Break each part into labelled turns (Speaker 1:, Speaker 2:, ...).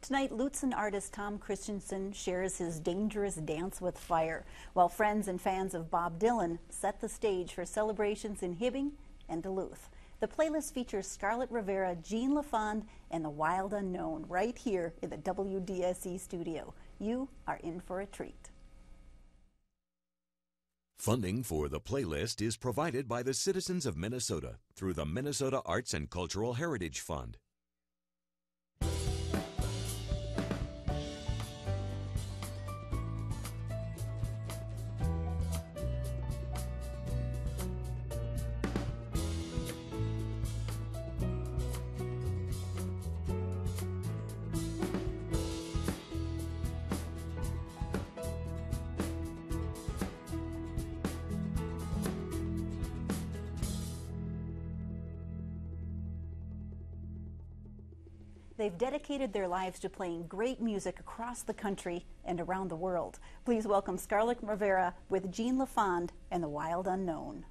Speaker 1: Tonight, Lutsen artist Tom Kristensen shares his dangerous dance with fire, while friends and fans of Bob Dylan set the stage for celebrations in Hibbing and Duluth. The playlist features Scarlett Rivera, Jean LaFond, and The Wild Unknown right here in the WDSE studio. You are in for a treat.
Speaker 2: Funding for the playlist is provided by the citizens of Minnesota through the Minnesota Arts and Cultural Heritage Fund.
Speaker 1: They've dedicated their lives to playing great music across the country and around the world. Please welcome Scarlett Rivera with Jean LaFond and The Wild Unknown.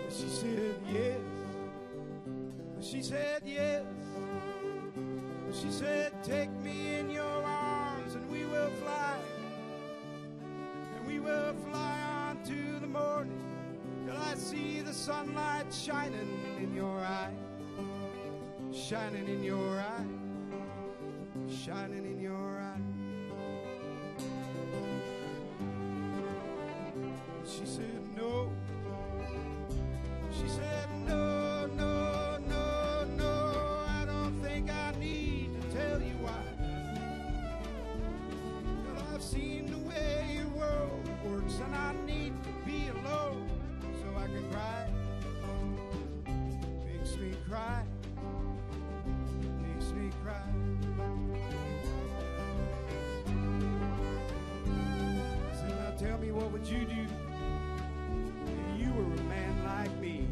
Speaker 3: She said yes. She said yes. She said, take me in your arms and we will fly. And we will fly on to the morning till I see the sunlight shining in your eye. Shining in your eye. Shining in your eye. She said no. She said no, no, no, no. I don't think I need to tell you why. But I've seen the way your world works, and I need to be alone so I can cry. Makes me cry. Makes me cry. I said, now tell me, what would you do if you were a man like me?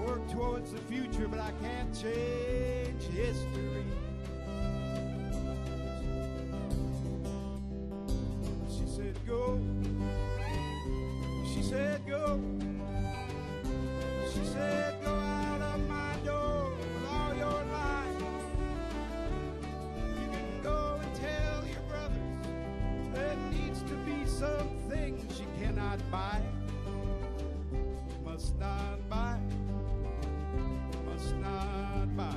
Speaker 3: Work towards the future, but I can't change history. She said go. She said go. She said go out of my door with all your lies. You can go and tell your brothers there needs to be some things you cannot buy. Must not buy. Must not buy.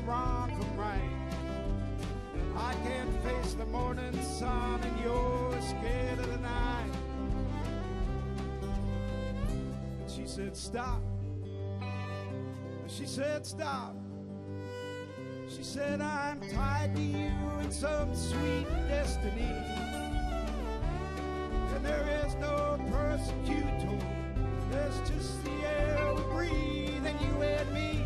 Speaker 3: Wrong from right. I can't face the morning sun, and you're scared of the night. And she said stop. She said stop. She said I'm tied to you in some sweet destiny, and there is no persecutor. There's just the air we breathe, and you and me.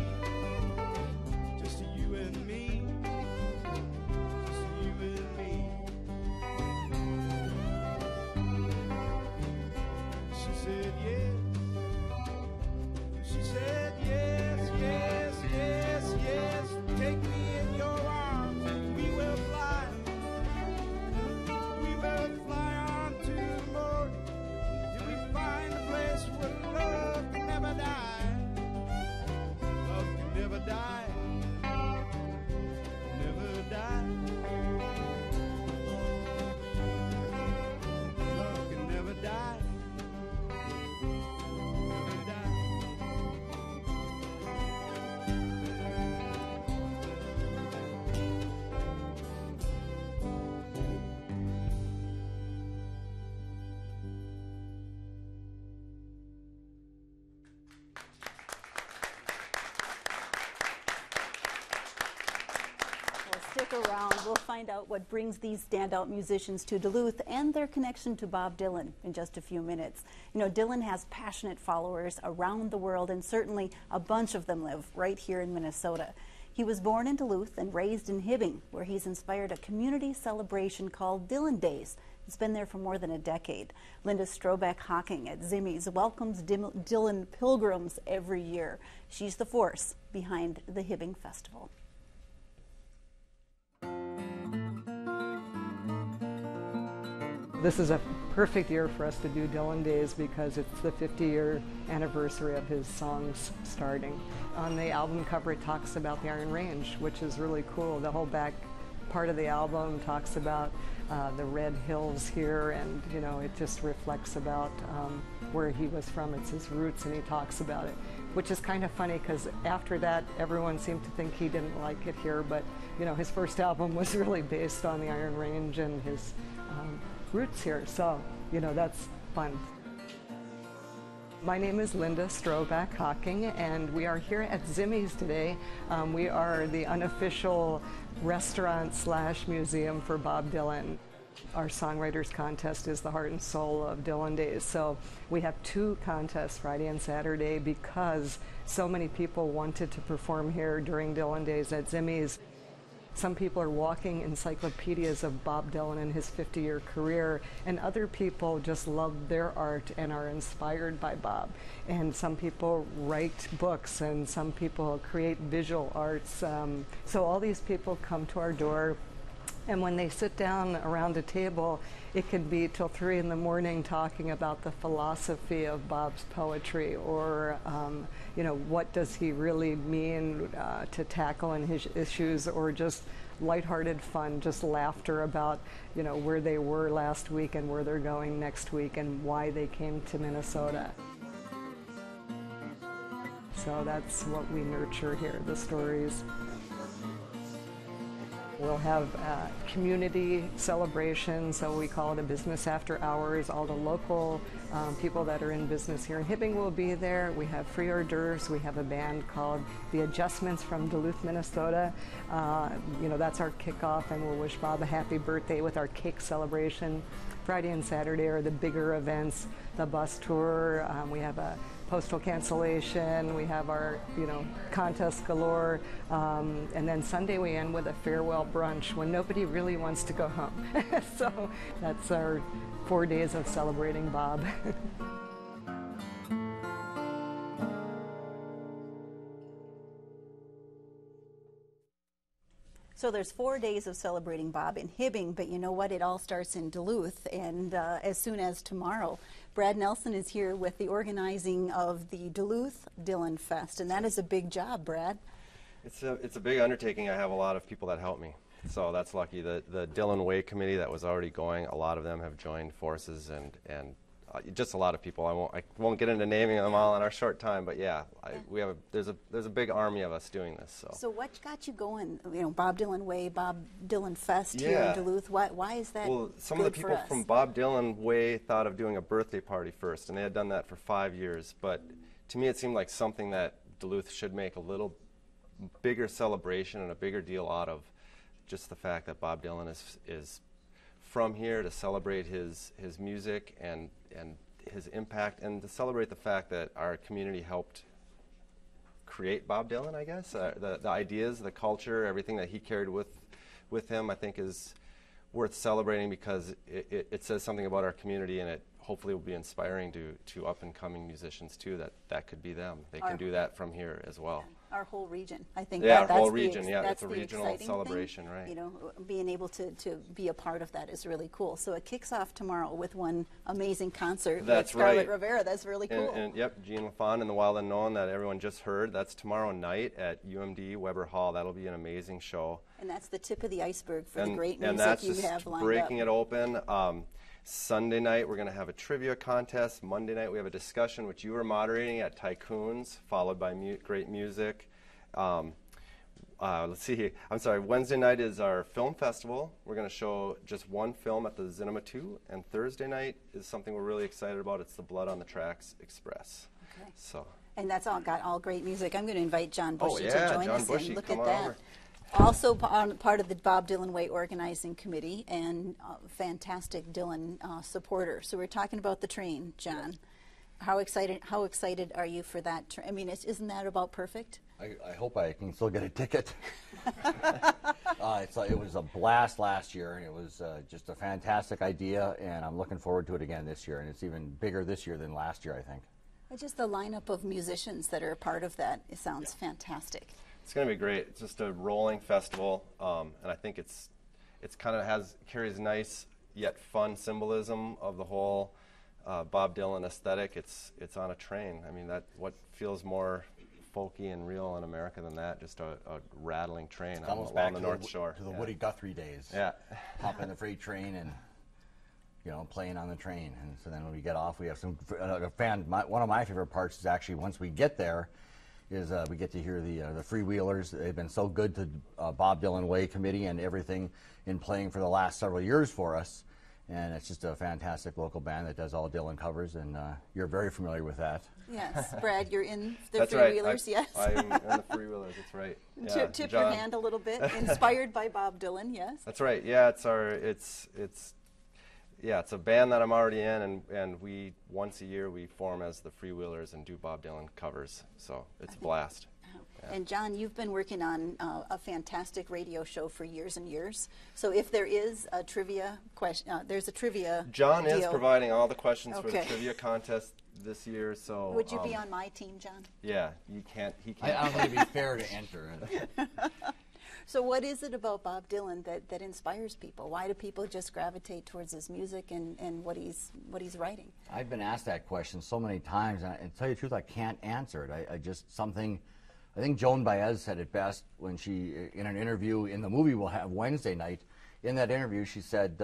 Speaker 1: Stick around. We'll find out what brings these standout musicians to Duluth and their connection to Bob Dylan in just a few minutes. You know, Dylan has passionate followers around the world, and certainly a bunch of them live right here in Minnesota. He was born in Duluth and raised in Hibbing, where he's inspired a community celebration called Dylan Days. It's been there for more than a decade. Linda Strobeck-Hocking at Zimmy's welcomes Dylan pilgrims every year. She's the force behind the Hibbing Festival.
Speaker 4: This is a perfect year for us to do Dylan Days because it's the 50-year anniversary of his songs starting. On the album cover it talks about the Iron Range, which is really cool. The whole back part of the album talks about the red hills here, and you know, it just reflects about where he was from. It's his roots, and he talks about it, which is kind of funny because after that everyone seemed to think he didn't like it here, but you know, his first album was really based on the Iron Range and his roots here, so you know, that's fun. My name is Linda Strobeck-Hocking, and we are here at Zimmy's today. We are the unofficial restaurant / museum for Bob Dylan. Our songwriters contest is the heart and soul of Dylan Days, so we have 2 contests, Friday and Saturday, because so many people wanted to perform here during Dylan Days at Zimmy's. Some people are walking encyclopedias of Bob Dylan and his 50-year career, and other people just love their art and are inspired by Bob. And some people write books, and some people create visual arts. So all these people come to our door, and when they sit down around a table, it can be till 3 in the morning talking about the philosophy of Bob's poetry, or you know, what does he really mean to tackle in his issues, or just lighthearted fun, just laughter about, you know, where they were last week and where they're going next week and why they came to Minnesota. So that's what we nurture here, the stories. We'll have community celebrations, so we call it a business after hours. All the local people that are in business here in Hibbing will be there. We have free hors d'oeuvres. We have a band called The Adjustments from Duluth, Minnesota. You know, that's our kickoff, and we'll wish Bob a happy birthday with our cake celebration. Friday and Saturday are the bigger events, the bus tour. We have a postal cancellation, we have our, you know, contests galore, and then Sunday we end with a farewell brunch when nobody really wants to go home. So that's our 4 days of celebrating Bob.
Speaker 1: So there's 4 days of celebrating Bob in Hibbing, but you know what? It all starts in Duluth, and as soon as tomorrow. Brad Nelson is here with the organizing of the Duluth Dylan Fest, and that is a big job, Brad.
Speaker 5: It's a big undertaking. I have a lot of people that help me, so that's lucky. The Dylan Way Committee that was already going, a lot of them have joined forces, and just a lot of people. I won't get into naming them all in our short time, but yeah, there's a big army of us doing this.
Speaker 1: So what got you going? You know, Bob Dylan Way, Bob Dylan Fest here in Duluth. Why is that?
Speaker 5: Well, some of the people from Bob Dylan Way thought of doing a birthday party first, and they had done that for 5 years. But to me, it seemed like something that Duluth should make a little bigger celebration and a bigger deal out of. Just the fact that Bob Dylan is from here, to celebrate his music and his impact, and to celebrate the fact that our community helped create Bob Dylan, I guess. The ideas, the culture, everything that he carried with him, I think is worth celebrating because it says something about our community, and it hopefully will be inspiring to up-and-coming musicians too, that could be them. They can do that from here as well.
Speaker 1: Our whole region, I think.
Speaker 5: Yeah,
Speaker 1: that's
Speaker 5: our whole region,
Speaker 1: that's
Speaker 5: it's a regional celebration, right.
Speaker 1: You know, being able to be a part of that is really cool. So it kicks off tomorrow with one amazing concert with Scarlett Rivera. That's really cool.
Speaker 5: And yep, Gene LaFon and the Wild Unknown that everyone just heard. That's tomorrow night at UMD Weber Hall. That'll be an amazing show.
Speaker 1: And that's the tip of the iceberg for the great music
Speaker 5: and that's
Speaker 1: you
Speaker 5: just
Speaker 1: have lined
Speaker 5: breaking
Speaker 1: up.
Speaker 5: It open. Sunday night we're going to have a trivia contest. Monday night we have a discussion which you were moderating at Tycoons, followed by great music. Let's see here. I'm sorry, Wednesday night is our film festival. We're going to show just one film at the Cinema 2, and Thursday night is something we're really excited about. It's the Blood on the Tracks Express.
Speaker 1: Okay.
Speaker 5: So.
Speaker 1: And that's got all great music. I'm going to invite John Bushy to join
Speaker 5: John
Speaker 1: us.
Speaker 5: Bushy,
Speaker 1: And look
Speaker 5: come
Speaker 1: at
Speaker 5: on
Speaker 1: that.
Speaker 5: over.
Speaker 1: Also part of the Bob Dylan Way organizing committee and fantastic Dylan supporter. So we're talking about the train, John. How excited are you for that? I mean, isn't that about perfect?
Speaker 6: I hope I can still get a ticket. It was a blast last year, and it was just a fantastic idea, and I'm looking forward to it again this year, and it's even bigger this year than last year, I think.
Speaker 1: Just the lineup of musicians that are a part of that, it sounds fantastic.
Speaker 5: It's going to be great. It's just a rolling festival, and I think it's kind of carries nice yet fun symbolism of the whole Bob Dylan aesthetic. It's on a train. I mean, what feels more folky and real in America than that? Just a rattling train along the North Shore.
Speaker 6: To the Woody Guthrie days.
Speaker 5: Yeah.
Speaker 6: Hop in the freight train and playing on the train. And so then when we get off, we have some one of my favorite parts is actually once we get there, is we get to hear the Freewheelers. They've been so good to Bob Dylan Way Committee and everything in playing for the last several years for us. And it's just a fantastic local band that does all Dylan covers, and you're very familiar with that.
Speaker 1: Yes, Brad, you're in the
Speaker 5: That's
Speaker 1: Freewheelers,
Speaker 5: right.
Speaker 1: yes?
Speaker 5: I'm in the Freewheelers, that's right. Yeah.
Speaker 1: Tip
Speaker 5: John.
Speaker 1: your hand a little bit. Inspired by Bob Dylan, yes?
Speaker 5: That's right. Yeah, it's a band that I'm already in, and we once a year we form as the Freewheelers and do Bob Dylan covers. So it's a blast. Yeah.
Speaker 1: And John, you've been working on a fantastic radio show for years and years. So if there is a trivia question, there's a trivia
Speaker 5: John
Speaker 1: deal.
Speaker 5: is providing all the questions for the
Speaker 1: Okay.
Speaker 5: trivia contest this year. So
Speaker 1: Would you be on my team, John?
Speaker 5: Yeah, he can't.
Speaker 6: I don't think it'd be fair to enter.
Speaker 1: So what is it about Bob Dylan that inspires people? Why do people just gravitate towards his music and what he's writing?
Speaker 6: I've been asked that question so many times, and to tell you the truth, I can't answer it. I think Joan Baez said it best when she, in an interview in the movie we'll have Wednesday night, in that interview she said,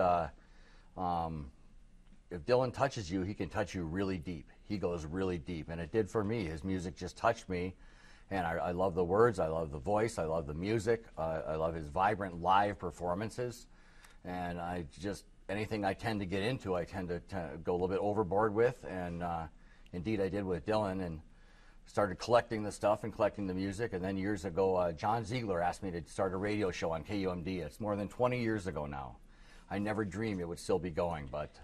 Speaker 6: if Dylan touches you, he can touch you really deep. He goes really deep, and it did for me. His music just touched me, and I love the words, I love the voice, I love the music, I love his vibrant live performances, and anything I tend to get into, I tend to go a little bit overboard with, and indeed I did with Dylan, and started collecting the stuff and collecting the music, and then years ago, John Ziegler asked me to start a radio show on KUMD. It's more than 20 years ago now. I never dreamed it would still be going, but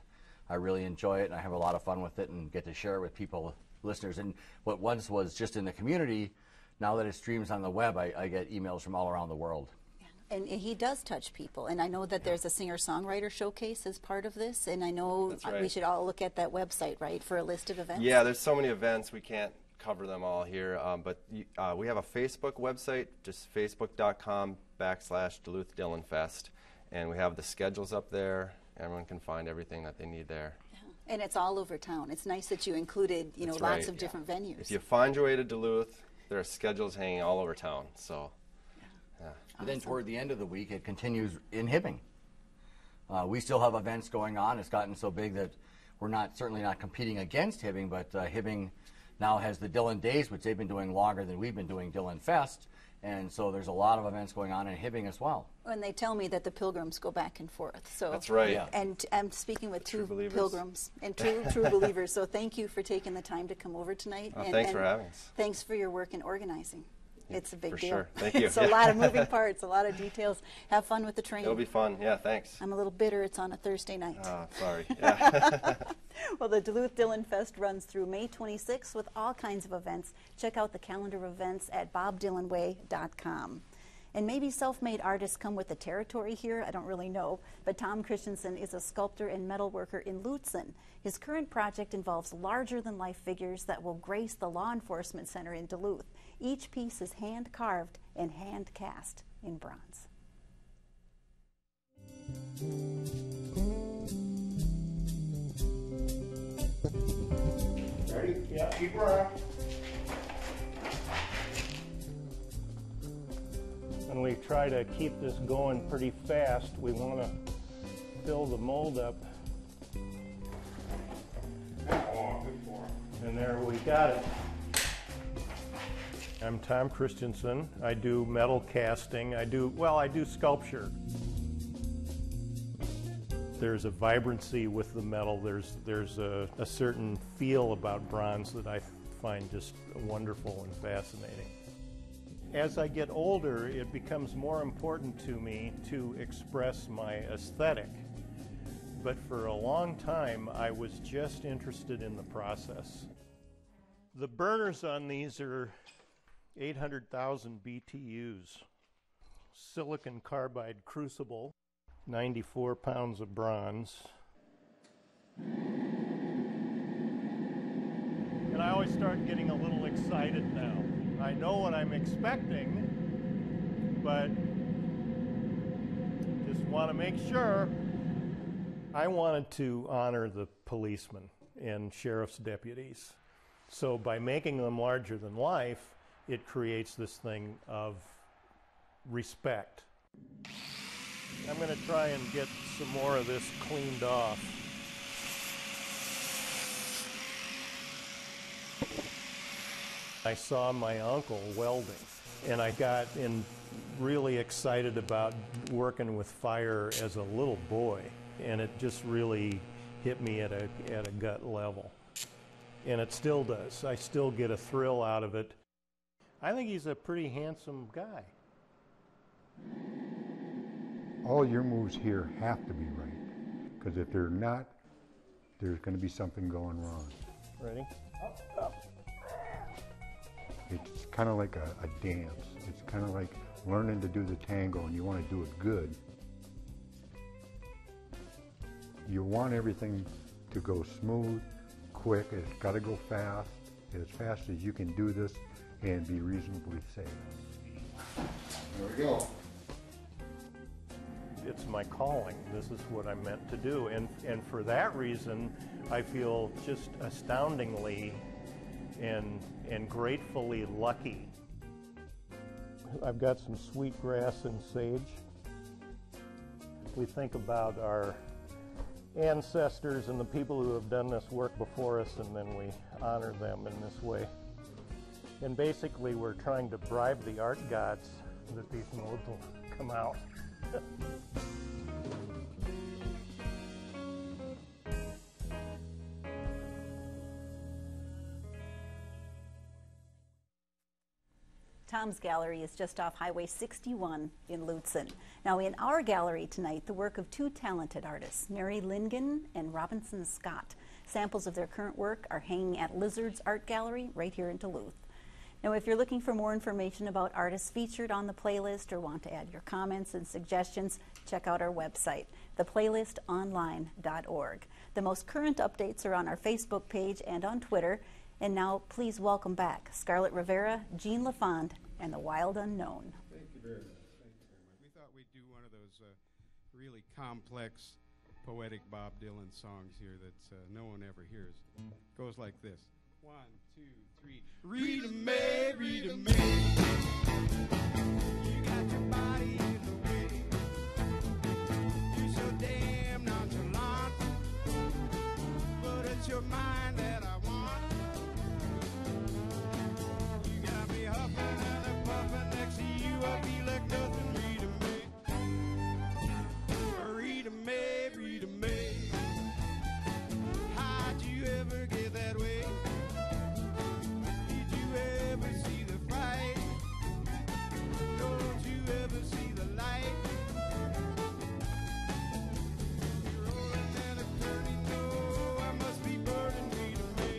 Speaker 6: I really enjoy it, and I have a lot of fun with it, and get to share it with people, listeners. And what once was just in the community, now that it streams on the web, I get emails from all around the world.
Speaker 1: And he does touch people, and I know that there's a singer-songwriter showcase as part of this, and I know
Speaker 5: That's right.
Speaker 1: we should all look at that website, right, for a list of events?
Speaker 5: Yeah, there's so many events we can't cover them all here, but we have a Facebook website, just facebook.com/Duluth Dylan Fest, and we have the schedules up there. Everyone can find everything that they need there.
Speaker 1: Yeah. And it's all over town. It's nice that you included,
Speaker 5: That's
Speaker 1: lots
Speaker 5: right.
Speaker 1: of different venues.
Speaker 5: If you find your way to Duluth, there are schedules hanging all over town. So, yeah.
Speaker 6: And then toward the end of the week, it continues in Hibbing. We still have events going on. It's gotten so big that we're certainly not competing against Hibbing, but Hibbing now has the Dylan Days, which they've been doing longer than we've been doing Dylan Fest, and so there's a lot of events going on in Hibbing as well.
Speaker 1: And they tell me that the pilgrims go back and forth. So
Speaker 5: That's right.
Speaker 6: Yeah.
Speaker 1: And I'm speaking with two
Speaker 5: believers.
Speaker 1: pilgrims and true believers. So thank you for taking the time to come over tonight.
Speaker 5: Thanks for having us.
Speaker 1: Thanks for your work in organizing. It's a big
Speaker 5: for
Speaker 1: deal.
Speaker 5: sure. Thank you.
Speaker 1: It's a lot of moving parts, a lot of details. Have fun with the train.
Speaker 5: It'll be fun. Yeah, thanks.
Speaker 1: I'm a little bitter it's on a Thursday night.
Speaker 5: Sorry. Yeah.
Speaker 1: Well, the Duluth Dylan Fest runs through May 26th with all kinds of events. Check out the calendar of events at bobdylanway.com. And maybe self-made artists come with the territory here, I don't really know, but Tom Kristensen is a sculptor and metalworker in Lutsen. His current project involves larger-than-life figures that will grace the law enforcement center in Duluth. Each piece is hand-carved and hand-cast in bronze.
Speaker 3: Ready? Yeah, keep her up. And we try to keep this going pretty fast. We want to fill the mold up. And there we got it. I'm Tom Kristensen. I do metal casting. I do sculpture. There's a vibrancy with the metal. There's a certain feel about bronze that I find just wonderful and fascinating.
Speaker 7: As I get older, it becomes more important to me to express my aesthetic. But for a long time, I was just interested in the process. The burners on these are 800,000 BTUs. Silicon carbide crucible, 94 pounds of bronze. And I always start getting a little excited now. I know what I'm expecting, but just want to make sure. I wanted to honor the policemen and sheriff's deputies. So by making them larger than life, it creates this thing of respect. I'm going to try and get some more of this cleaned off. I saw my uncle welding, and I got really excited about working with fire as a little boy, and it just really hit me at a gut level. And it still does. I still get a thrill out of it. I think he's a pretty handsome guy.
Speaker 8: All your moves here have to be right, because if they're not, there's going to be something going wrong.
Speaker 7: Ready?
Speaker 8: It's kind of like a dance. It's kind of like learning to do the tango, and you want to do it good. You want everything to go smooth, quick. It's got to go fast as you can do this and be reasonably safe. There we go.
Speaker 7: It's my calling. This is what I'm meant to do. And for that reason, I feel just astoundingly and gratefully lucky. I've got some sweet grass and sage. We think about our ancestors and the people who have done this work before us, and then we honor them in this way. And basically, we're trying to bribe the art gods that these modes will come out.
Speaker 1: Tom's gallery is just off Highway 61 in Lutsen. Now in our gallery tonight, the work of two talented artists, Mary Lingen and Robinson Scott. Samples of their current work are hanging at Lizard's Art Gallery right here in Duluth. Now if you're looking for more information about artists featured on the playlist or want to add your comments and suggestions, check out our website, theplaylistonline.org. The most current updates are on our Facebook page and on Twitter. And now please welcome back Scarlett Rivera, Jean LaFond, and the Wild Unknown.
Speaker 3: Thank you very much. Thank you very much. We thought we'd do one of those really complex, poetic Bob Dylan songs here that no one ever hears. Goes like this. 1, 2, 3. Read a May, read a May. You got your body in the way. You're so damn nonchalant. But it's your mind that I want. You got me huffing and a puffing next to you. I feel like nothing. Read a May. Read a May, read a May. How'd you ever get that way? Did you ever see the fight? Don't you ever see the light? You're rolling and a turning, no, I must be burning. Read a May.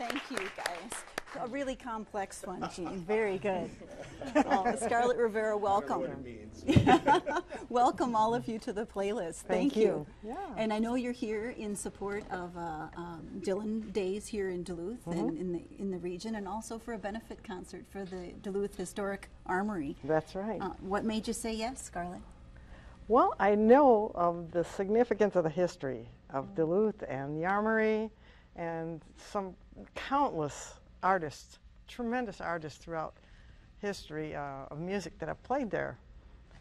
Speaker 1: Thank you, guys. A really complex one, Gene. Very good. Oh, Scarlett Rivera, welcome. Welcome all of you to the playlist. Thank you.
Speaker 4: Yeah.
Speaker 1: And I know you're here in support of Dylan Days here in Duluth and in the region, and also for a benefit concert for the Duluth Historic Armory.
Speaker 4: That's right.
Speaker 1: What made you say yes, Scarlett?
Speaker 4: Well, I know of the significance of the history of Duluth and the Armory and some countless artists, tremendous artists throughout history of music that have played there.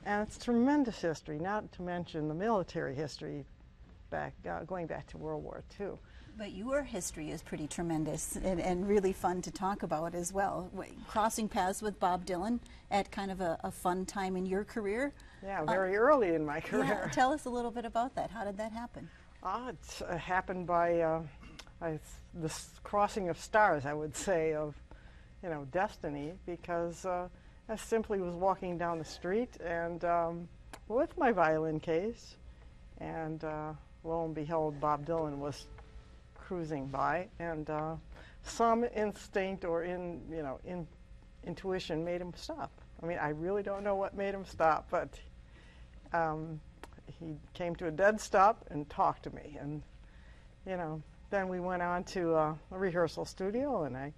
Speaker 4: And it's tremendous history, not to mention the military history going back to World War II.
Speaker 1: But your history is pretty tremendous and really fun to talk about as well. Crossing paths with Bob Dylan at kind of a fun time in your career.
Speaker 4: Yeah, very early in my career.
Speaker 1: Yeah, tell us a little bit about that. How did that happen?
Speaker 4: It happened by this crossing of stars, I would say, of destiny, because I simply was walking down the street and with my violin case, and lo and behold, Bob Dylan was cruising by, and some instinct or intuition made him stop. I mean, I really don't know what made him stop, but he came to a dead stop and talked to me, and then we went on to a rehearsal studio, and I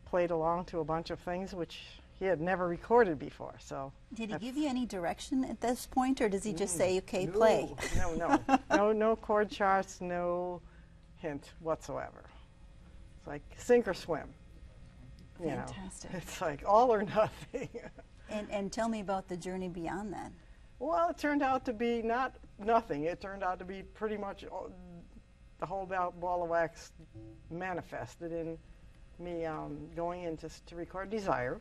Speaker 4: played along to a bunch of things which he had never recorded before. So
Speaker 1: did he give you any direction at this point, or does he just say, "Okay, play"?
Speaker 4: No chord charts, no hint whatsoever. It's like sink or swim.
Speaker 1: Fantastic.
Speaker 4: It's like all or nothing.
Speaker 1: And tell me about the journey beyond that.
Speaker 4: Well, it turned out to be not nothing. It turned out to be pretty much the whole ball of wax manifested in me going in to record Desire.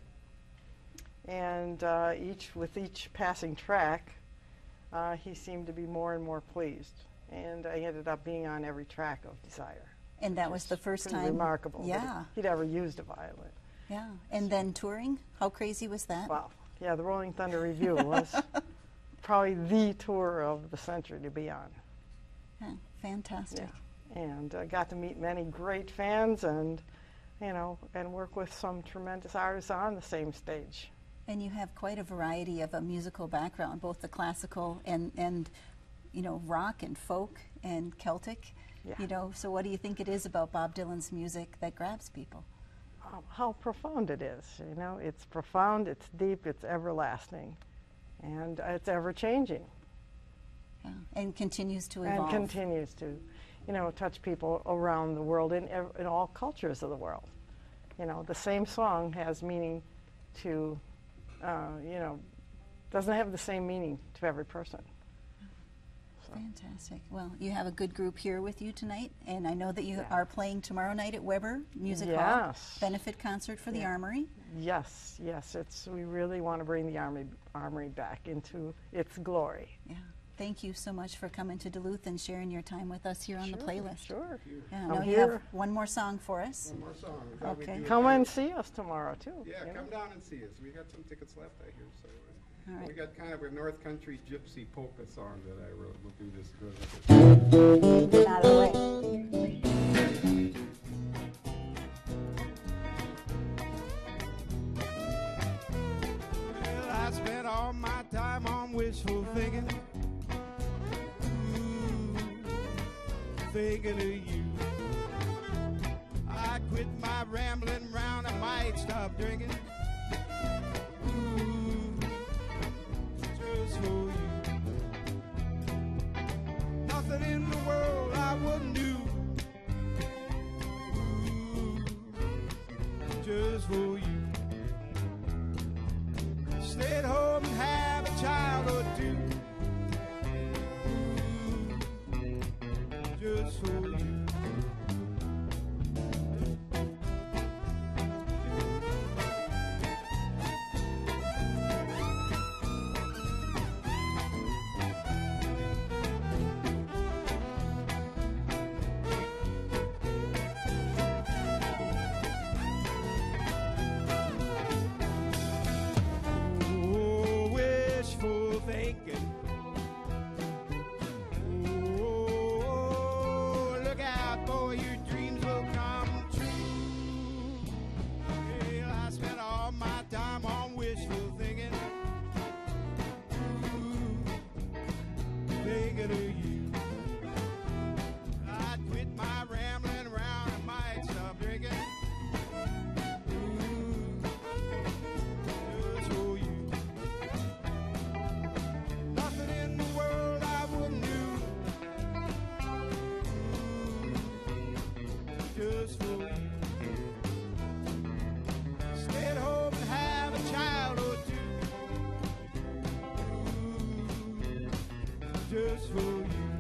Speaker 4: And with each passing track, he seemed to be more and more pleased. And I ended up being on every track of Desire.
Speaker 1: And that was the first time?
Speaker 4: Remarkable.
Speaker 1: Yeah.
Speaker 4: He'd ever used a violin.
Speaker 1: Yeah. And then touring? How crazy was that?
Speaker 4: Wow. Yeah, the Rolling Thunder Review was probably the tour of the century to be on.
Speaker 1: Yeah, fantastic.
Speaker 4: Yeah. And got to meet many great fans and work with some tremendous artists on the same stage.
Speaker 1: And you have quite a variety of a musical background, both the classical and rock and folk and Celtic.
Speaker 4: Yeah.
Speaker 1: So what do you think it is about Bob Dylan's music that grabs people?
Speaker 4: How profound it is. It's profound, it's deep, it's everlasting, and it's ever changing.
Speaker 1: Yeah. And continues to evolve.
Speaker 4: And continues to touch people around the world in all cultures of the world. The same song has meaning to, doesn't have the same meaning to every person. So.
Speaker 1: Fantastic. Well, you have a good group here with you tonight, and I know that you are playing tomorrow night at Weber Music Hall, benefit concert for the Armory.
Speaker 4: Yes. We really want to bring the Armory back into its glory.
Speaker 1: Yeah. Thank you so much for coming to Duluth and sharing your time with us here on the playlist.
Speaker 4: Sure.
Speaker 1: Yeah, I know you have one more song for us.
Speaker 9: One more song.
Speaker 4: Okay. Come and see us tomorrow, too.
Speaker 9: Yeah, come down and see us. We got some tickets left, I hear. So
Speaker 1: all right.
Speaker 9: We got kind of a North Country gypsy polka song that I wrote. We'll do this good.
Speaker 1: Get out of the way.
Speaker 3: Well, I spent all my time on wishful thinking. Thinking of you. I quit my rambling round, I might stop drinking. Ooh, just for you. Nothing in the world I wouldn't do. Ooh, just for you. Stay at home and have a child or two. Just for you. just for you.